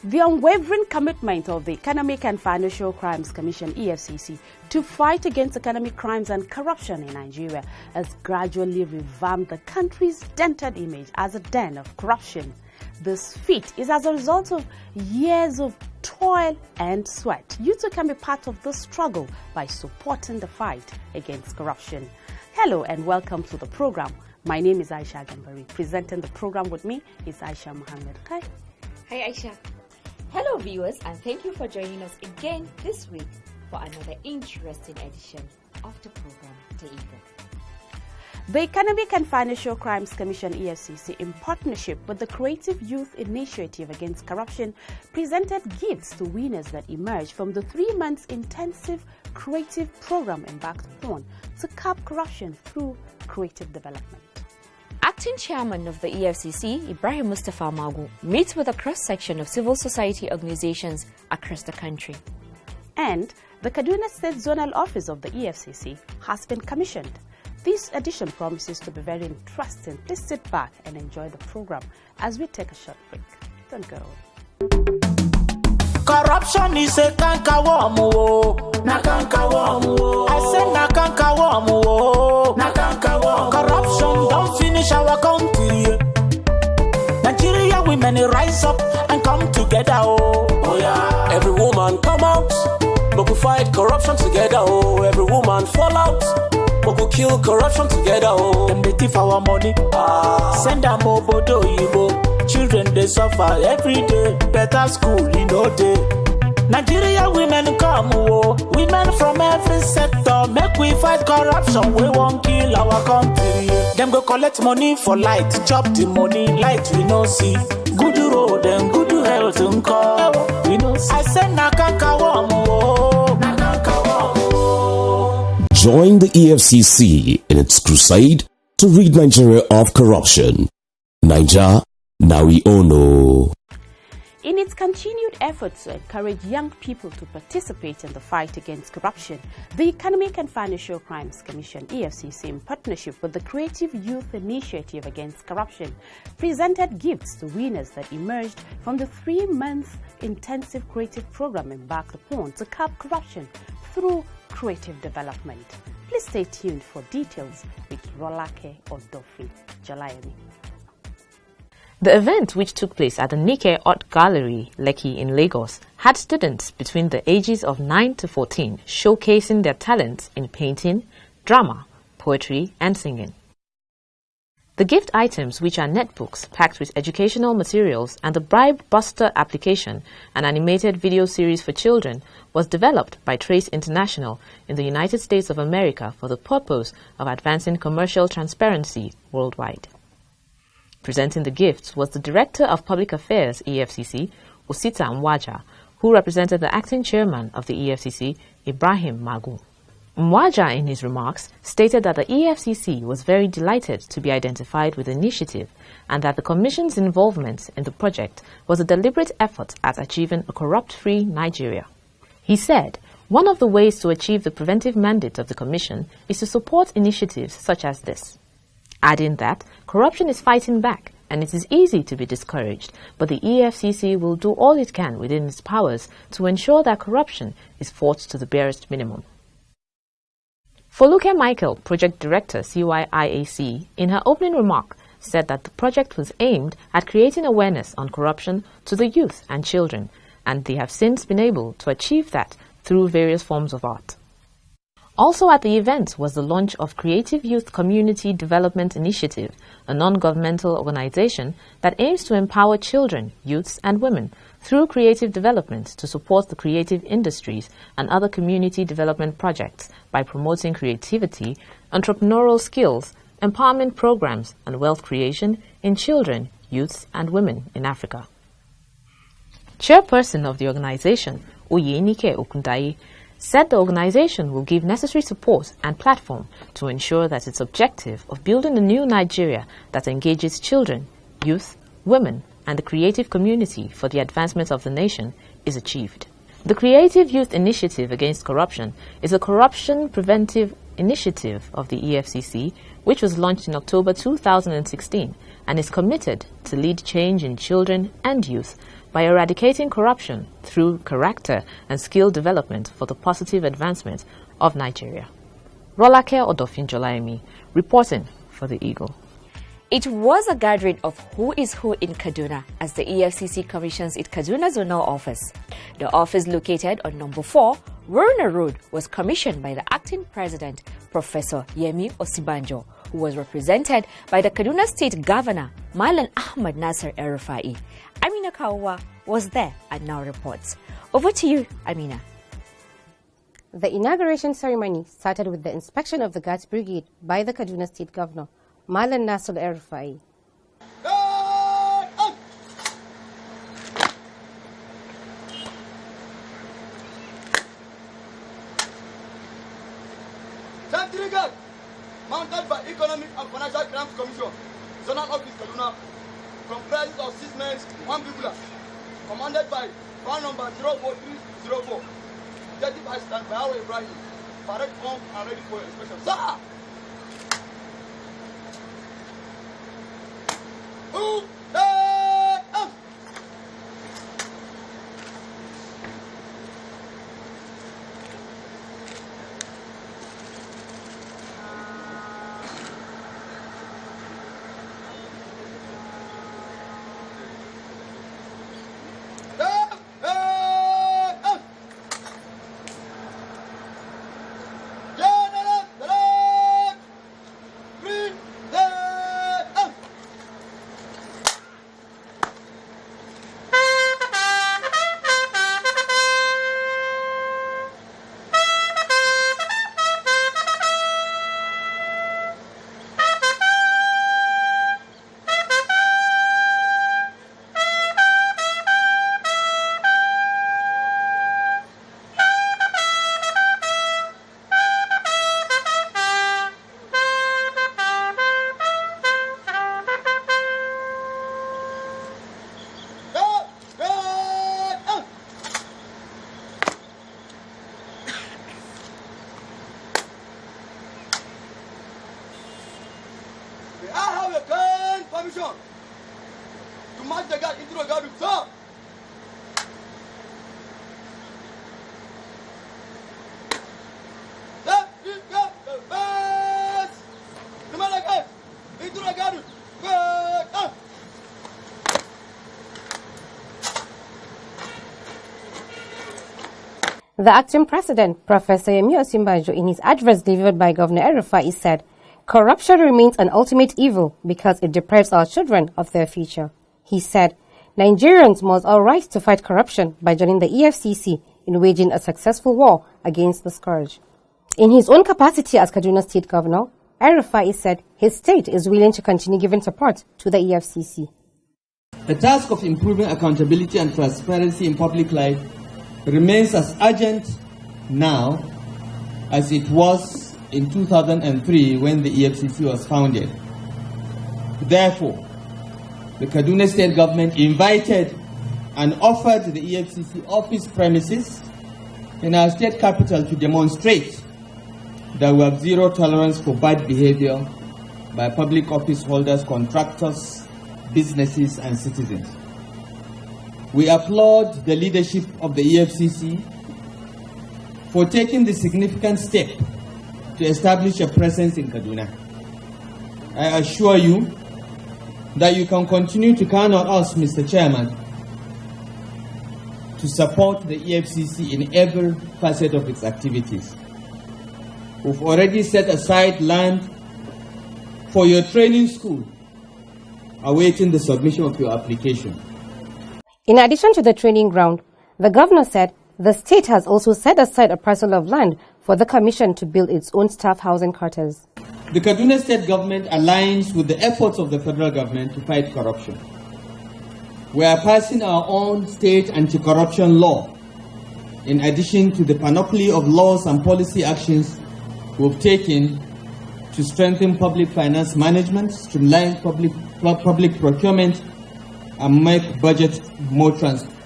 The unwavering commitment of the Economic and Financial Crimes Commission (EFCC) to fight against economic crimes and corruption in Nigeria has gradually revamped the country's dented image as a den of corruption. This feat is as a result of years of toil and sweat. You too can be part of the struggle by supporting the fight against corruption. Hello and welcome to the program. My name is Aisha Gambari. Presenting the program with me is Aisha Mohammed. Hi. Hi Aisha. Hello viewers, and thank you for joining us again this week for another interesting edition of the program Teigo. The Economic and Financial Crimes Commission (EFCC), in partnership with the Creative Youth Initiative Against Corruption, presented gifts to winners that emerged from the 3-month intensive creative program embarked upon to curb corruption through creative development. Acting Chairman of the EFCC, Ibrahim Mustafa Magu, meets with a cross-section of civil society organizations across the country. And the Kaduna State Zonal Office of the EFCC has been commissioned. This edition promises to be very interesting. Please sit back and enjoy the program as we take a short break. Don't go away. Corruption is a cankerworm, na cankerworm. I said na cankerworm, na cankerworm. Corruption don't finish our country. Nigeria women rise up and come together, oh yeah. Every woman come out, we could fight corruption together, oh. Every woman fall out, we could kill corruption together, oh. Them they thief our money, send them obodo yibo. Children they suffer every day, better school in no day. Nigeria women come, oh, women from every sector, make we fight corruption, we won't kill our country. Them go collect money for light, chop the money, light we no see. Good road and good health and call, we no see. I said na cankerworm, oh, na cankerworm, oh. Join the EFCC in its crusade to rid Nigeria of corruption. Niger, now we all know. In its continued efforts to encourage young people to participate in the fight against corruption, the Economic and Financial Crimes Commission (EFCC), in partnership with the Creative Youth Initiative Against Corruption, presented gifts to winners that emerged from the 3-month intensive creative program embarked upon to curb corruption through creative development. Please stay tuned for details with Rolake Odofi Jalayemi. The event, which took place at the Nike Art Gallery, Lekki in Lagos, had students between the ages of 9 to 14 showcasing their talents in painting, drama, poetry, and singing. The gift items, which are netbooks packed with educational materials and the Bribe Buster application, an animated video series for children, was developed by Trace International in the United States of America for the purpose of advancing commercial transparency worldwide. Presenting the gifts was the Director of Public Affairs, EFCC, Osita Mwaja, who represented the acting chairman of the EFCC, Ibrahim Magu. Mwaja, in his remarks, stated that the EFCC was very delighted to be identified with the initiative and that the Commission's involvement in the project was a deliberate effort at achieving a corrupt-free Nigeria. He said, one of the ways to achieve the preventive mandate of the Commission is to support initiatives such as this. Adding that corruption is fighting back and it is easy to be discouraged, but the EFCC will do all it can within its powers to ensure that corruption is fought to the barest minimum. Foluke Michael, Project Director, CYIAC, in her opening remark, said that the project was aimed at creating awareness on corruption to the youth and children, and they have since been able to achieve that through various forms of art. Also at the event was the launch of Creative Youth Community Development Initiative, a non-governmental organization that aims to empower children, youths, and women through creative development to support the creative industries and other community development projects by promoting creativity, entrepreneurial skills, empowerment programs, and wealth creation in children, youths, and women in Africa. Chairperson of the organization, Oyenike Okundaye, said the organization will give necessary support and platform to ensure that its objective of building a new Nigeria that engages children, youth, women, and the creative community for the advancement of the nation is achieved. The Creative Youth Initiative Against Corruption is a corruption preventive initiative of the EFCC, which was launched in October 2016 and is committed to lead change in children and youth by eradicating corruption through character and skill development for the positive advancement of Nigeria. Rolake Odofin-Jolaimi, reporting for The Eagle. It was a gathering of who is who in Kaduna as the EFCC commissions its Kaduna Zonal Office. The office located on number 4, Werner Road, was commissioned by the acting president, Professor Yemi Osibanjo, who was represented by the Kaduna State Governor, Malan Ahmad Nasir El-Rufai. Amina Kawa was there and now reports. Over to you, Amina. The inauguration ceremony started with the inspection of the Guards Brigade by the Kaduna State Governor, Malan Nasir El-Rufai. Sentry Guard, mounted by Economic and Financial Crimes Commission, Zonal Office Kaduna, comprises of 6 men, 1 bugler, commanded by file number 04304, Deputy Assistant Bahawa Ibrahim, parade form and ready for inspection. Sir! Who? I have a grand permission to march the guard into the guard room, sir. The acting president, Professor Yemi Osibanjo, in his address delivered by Governor El-Rufai, said, "Corruption remains an ultimate evil because it deprives our children of their future." He said, "Nigerians must all rise to fight corruption by joining the EFCC in waging a successful war against the scourge." In his own capacity as Kaduna State Governor, El-Rufai said his state is willing to continue giving support to the EFCC. The task of improving accountability and transparency in public life remains as urgent now as it was in 2003 when the EFCC was founded. Therefore, the Kaduna State government invited and offered the EFCC office premises in our state capital to demonstrate that we have zero tolerance for bad behavior by public office holders, contractors, businesses, and citizens. We applaud the leadership of the EFCC for taking the significant step to establish a presence in Kaduna. I assure you that you can continue to count on us, Mr. Chairman, to support the EFCC in every facet of its activities. We've already set aside land for your training school, awaiting the submission of your application. In addition to the training ground, the governor said the state has also set aside a parcel of land for the commission to build its own staff housing quarters. The Kaduna State government aligns with the efforts of the federal government to fight corruption. we are passing our own state anti-corruption law, in addition to the panoply of laws and policy actions we've taken to strengthen public finance management, streamline public procurement, and make budget more transparent.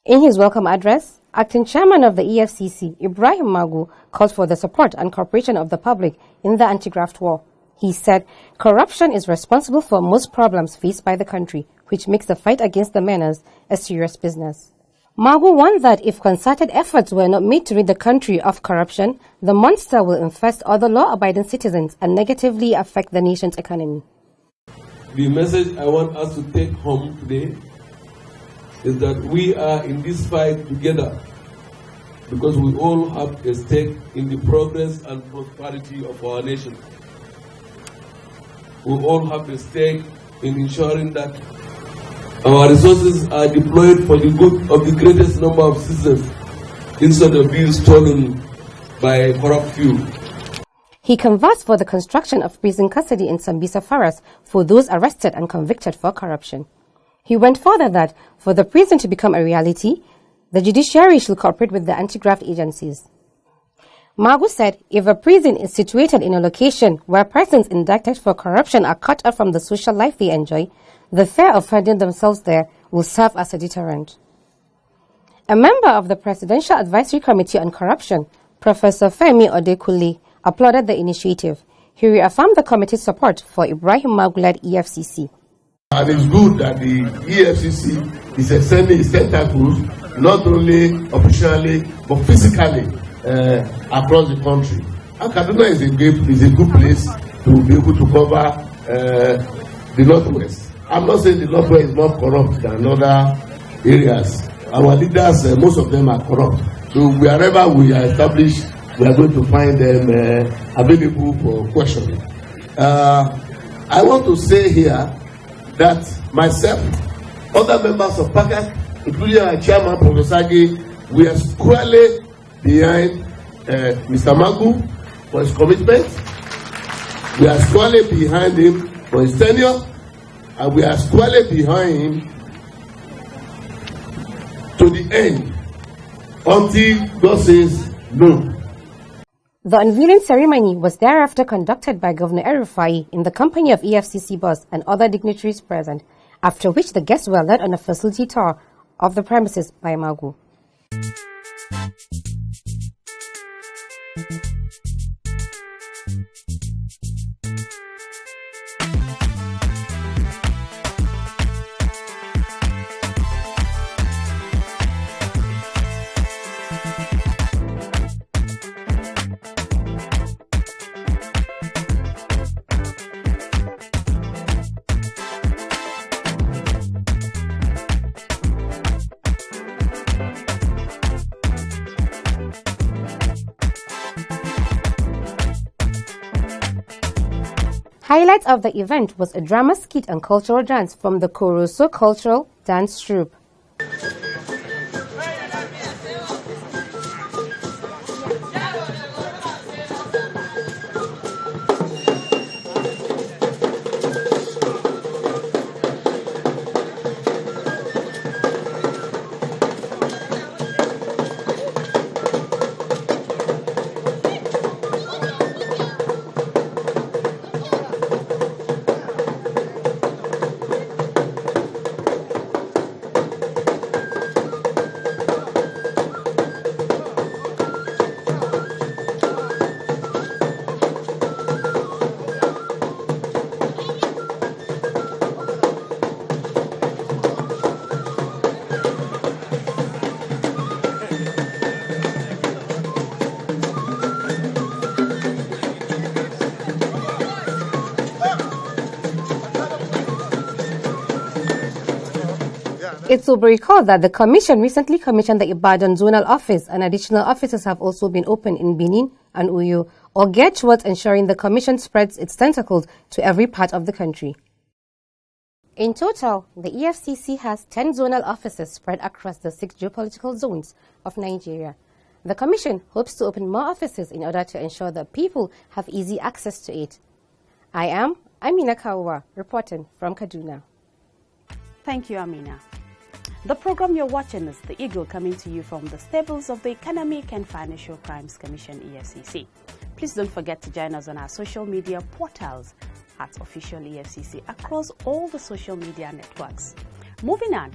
In his welcome address, Acting Chairman of the EFCC, Ibrahim Magu, called for the support and cooperation of the public in the anti-graft war. He said, corruption is responsible for most problems faced by the country, which makes the fight against the menace a serious business. Magu warned that if concerted efforts were not made to rid the country of corruption, the monster will infest other law-abiding citizens and negatively affect the nation's economy. The message I want us to take home today is that we are in this fight together because we all have a stake in the progress and prosperity of our nation. We all have a stake in ensuring that our resources are deployed for the good of the greatest number of citizens instead of being stolen by corrupt few. He canvassed for the construction of prison custody in Sambisa Forest for those arrested and convicted for corruption. He went further that, for the prison to become a reality, the judiciary should cooperate with the anti-graft agencies. Magu said if a prison is situated in a location where persons indicted for corruption are cut off from the social life they enjoy, the fear of finding themselves there will serve as a deterrent. A member of the Presidential Advisory Committee on Corruption, Professor Femi Odekule, applauded the initiative. He reaffirmed the committee's support for Ibrahim Magu-led EFCC. And it's good that the EFCC is extending its tentacles not only officially but physically across the country. And Kaduna is a good place to be able to cover the Northwest. I'm not saying the Northwest is not corrupt than other areas. Our leaders, most of them are corrupt. So wherever we are established, we are going to find them available for questioning. I want to say here that myself, other members of PACAC, including our chairman, Professor Age, we are squarely behind Mr. Magu for his commitment. We are squarely behind him for his tenure, and we are squarely behind him to the end until God says no. The unveiling ceremony was thereafter conducted by Governor El-Rufai in the company of EFCC boss and other dignitaries present, after which the guests were led on a facility tour of the premises by Magu. Highlights of the event was a drama skit and cultural dance from the Koroso Cultural Dance Troupe. It will be recalled that the Commission recently commissioned the Ibadan Zonal Office, and additional offices have also been opened in Benin and Uyo, all geared towards ensuring the Commission spreads its tentacles to every part of the country. In total, the EFCC has 10 zonal offices spread across the 6 geopolitical zones of Nigeria. The Commission hopes to open more offices in order to ensure that people have easy access to it. I am Amina Kawa, reporting from Kaduna. Thank you, Amina. The program you're watching is The Eagle, coming to you from the stables of the Economic and Financial Crimes Commission, EFCC. Please don't forget to join us on our social media portals at Official EFCC across all the social media networks. Moving on,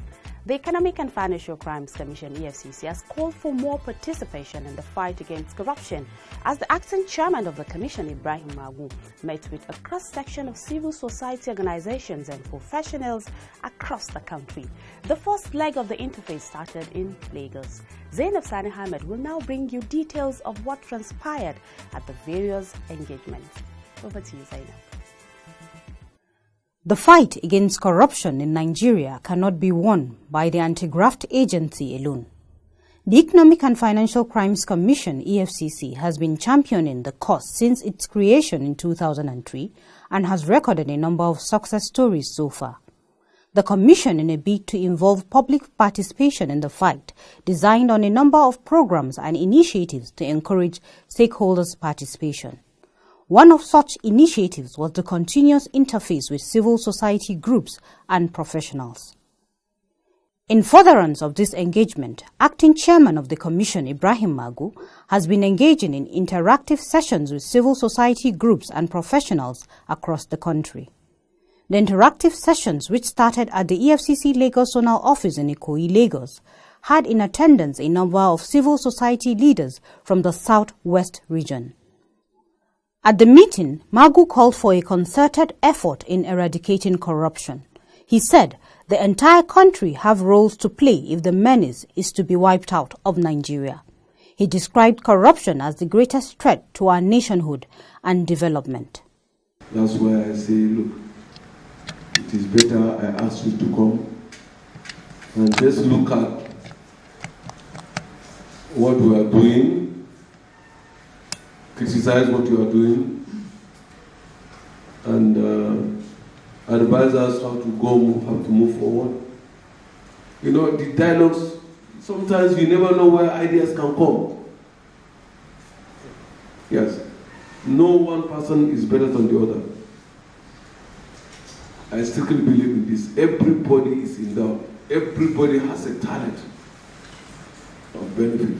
the Economic and Financial Crimes Commission, EFCC, has called for more participation in the fight against corruption as the acting chairman of the commission, Ibrahim Magu, met with a cross-section of civil society organizations and professionals across the country. The first leg of the interface started in Lagos. Zainab Sani Ahmed will now bring you details of what transpired at the various engagements. Over to you, Zainab. The fight against corruption in Nigeria cannot be won by the anti-graft agency alone. The Economic and Financial Crimes Commission, EFCC, has been championing the cause since its creation in 2003 and has recorded a number of success stories so far. The Commission, in a bid to involve public participation in the fight, designed on a number of programs and initiatives to encourage stakeholders' participation. One of such initiatives was the continuous interface with civil society groups and professionals. In furtherance of this engagement, Acting Chairman of the Commission, Ibrahim Magu, has been engaging in interactive sessions with civil society groups and professionals across the country. The interactive sessions, which started at the EFCC Lagos Zonal Office in Ikoyi, Lagos, had in attendance a number of civil society leaders from the Southwest region. At the meeting, Magu called for a concerted effort in eradicating corruption. He said the entire country have roles to play if the menace is to be wiped out of Nigeria. He described corruption as the greatest threat to our nationhood and development. That's why I say, look, it is better I ask you to come and just look at what we are doing, criticize what you are doing, and advise us how to move forward. You know, the dialogues, sometimes you never know where ideas can come. Yes, no one person is better than the other. I strictly believe in this. Everybody is endowed. Everybody has a talent of benefit.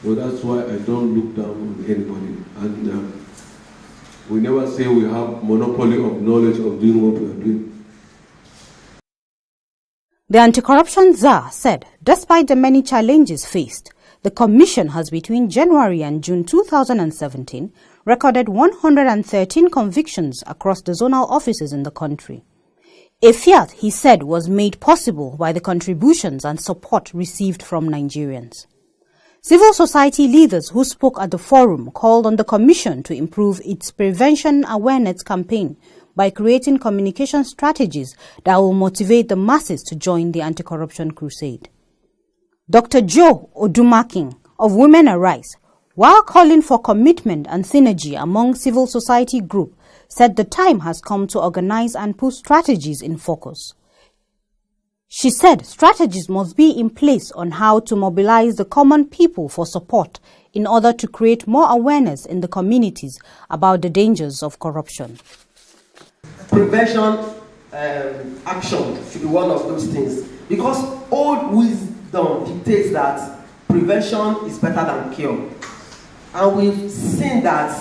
So that's why I don't look down on anybody. And we never say we have monopoly of knowledge of doing what we are doing. The anti-corruption czar said, despite the many challenges faced, the Commission has between January and June 2017 recorded 113 convictions across the zonal offices in the country. A fiat, he said, was made possible by the contributions and support received from Nigerians. Civil society leaders who spoke at the forum called on the Commission to improve its prevention awareness campaign by creating communication strategies that will motivate the masses to join the anti-corruption crusade. Dr. Joe Odumakin of Women Arise, while calling for commitment and synergy among civil society groups, said the time has come to organize and put strategies in focus. She said strategies must be in place on how to mobilize the common people for support in order to create more awareness in the communities about the dangers of corruption. Prevention action should be one of those things, because old wisdom dictates that prevention is better than cure. And we've seen that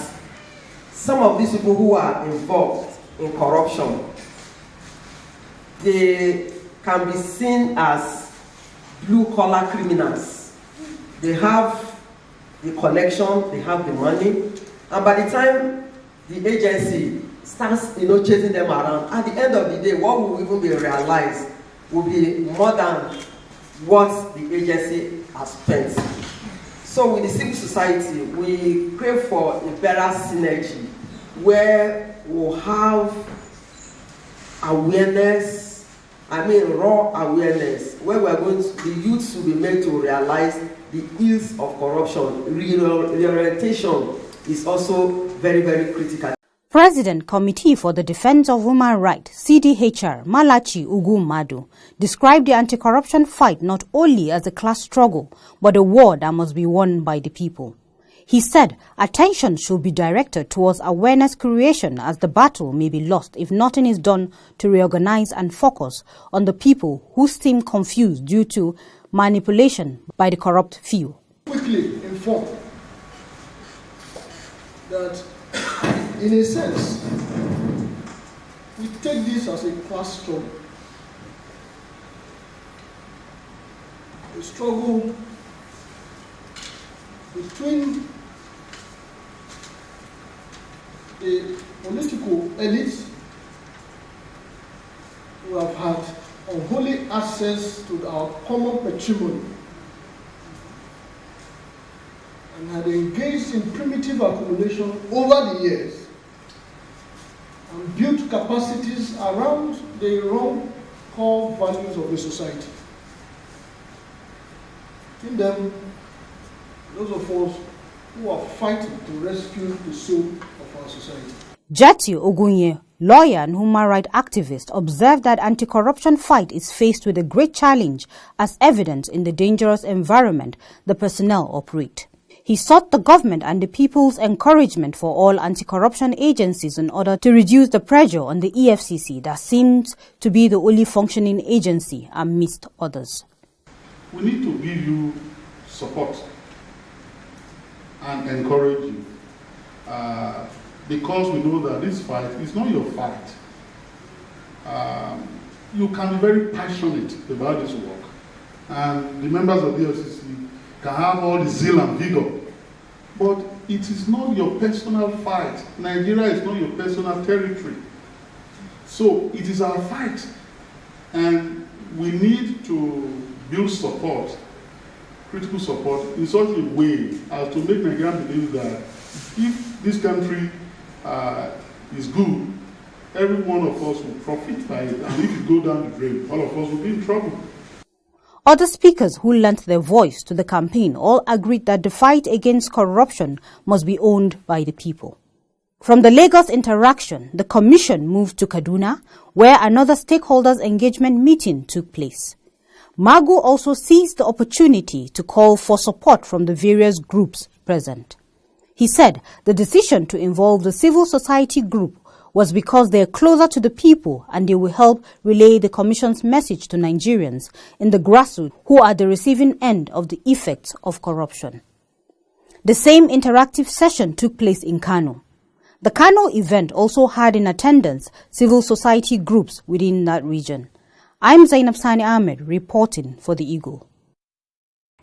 some of these people who are involved in corruption, they can be seen as blue-collar criminals. They have the connection, they have the money, and by the time the agency starts, chasing them around, at the end of the day, what will even be realized will be more than what the agency has spent. So with the civil society, we crave for a better synergy where we'll have awareness, raw awareness, where the youths will be made to realize the ills of corruption. Reorientation is also very, very critical. President Committee for the Defense of Human Rights, CDHR, Malachi Ugumadu, described the anti-corruption fight not only as a class struggle, but a war that must be won by the people. He said attention should be directed towards awareness creation, as the battle may be lost if nothing is done to reorganize and focus on the people who seem confused due to manipulation by the corrupt few. Quickly inform that, in a sense, we take this as a class struggle. A struggle between the political elite who have had unholy access to our common patrimony and had engaged in primitive accumulation over the years and built capacities around the wrong core values of the society. In them, those of us who are fighting to rescue the soul of our society. Jati Ogunye, lawyer and human rights activist, observed that anti-corruption fight is faced with a great challenge, as evident in the dangerous environment the personnel operate. He sought the government and the people's encouragement for all anti-corruption agencies in order to reduce the pressure on the EFCC that seems to be the only functioning agency amidst others. We need to give you support and encourage you because we know that this fight is not your fight. You can be very passionate about this work, and the members of the EFCC can have all the zeal and vigor, but it is not your personal fight. Nigeria is not your personal territory. So it is our fight, and we need to build support, critical support, in such a way as to make Nigerians believe that if this country is good, every one of us will profit by it, and if you go down the drain, all of us will be in trouble. Other speakers who lent their voice to the campaign all agreed that the fight against corruption must be owned by the people. From the Lagos interaction, the Commission moved to Kaduna, where another stakeholders engagement meeting took place. Magu also seized the opportunity to call for support from the various groups present. He said the decision to involve the civil society group was because they are closer to the people and they will help relay the Commission's message to Nigerians in the grassroots who are the receiving end of the effects of corruption. The same interactive session took place in Kano. The Kano event also had in attendance civil society groups within that region. I'm Zainab Sani Ahmed reporting for the Eagle.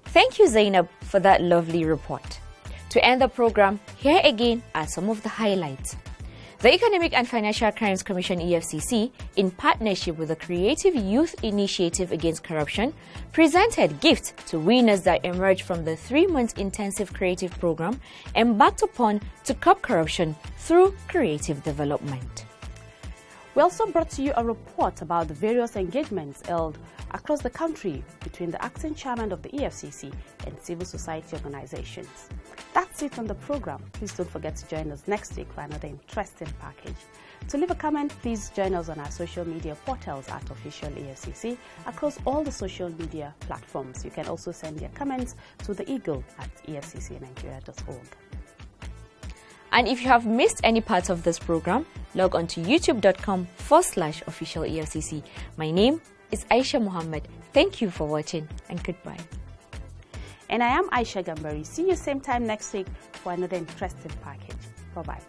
Thank you, Zainab, for that lovely report. To end the program, here again are some of the highlights. The Economic and Financial Crimes Commission EFCC, in partnership with the Creative Youth Initiative Against Corruption, presented gifts to winners that emerged from the 3-month intensive creative program embarked upon to curb corruption through creative development. We also brought to you a report about the various engagements held across the country between the acting chairman of the EFCC and civil society organizations. That's it on the program. Please don't forget to join us next week for another interesting package. To leave a comment, please join us on our social media portals at Official EFCC across all the social media platforms. You can also send your comments to the Eagle at efccnigeria.org. And if you have missed any parts of this program, log on to youtube.com/Official EFCC. My name is Aisha Muhammad. Thank you for watching and goodbye. And I am Aisha Gambari. See you same time next week for another interesting package. Bye-bye.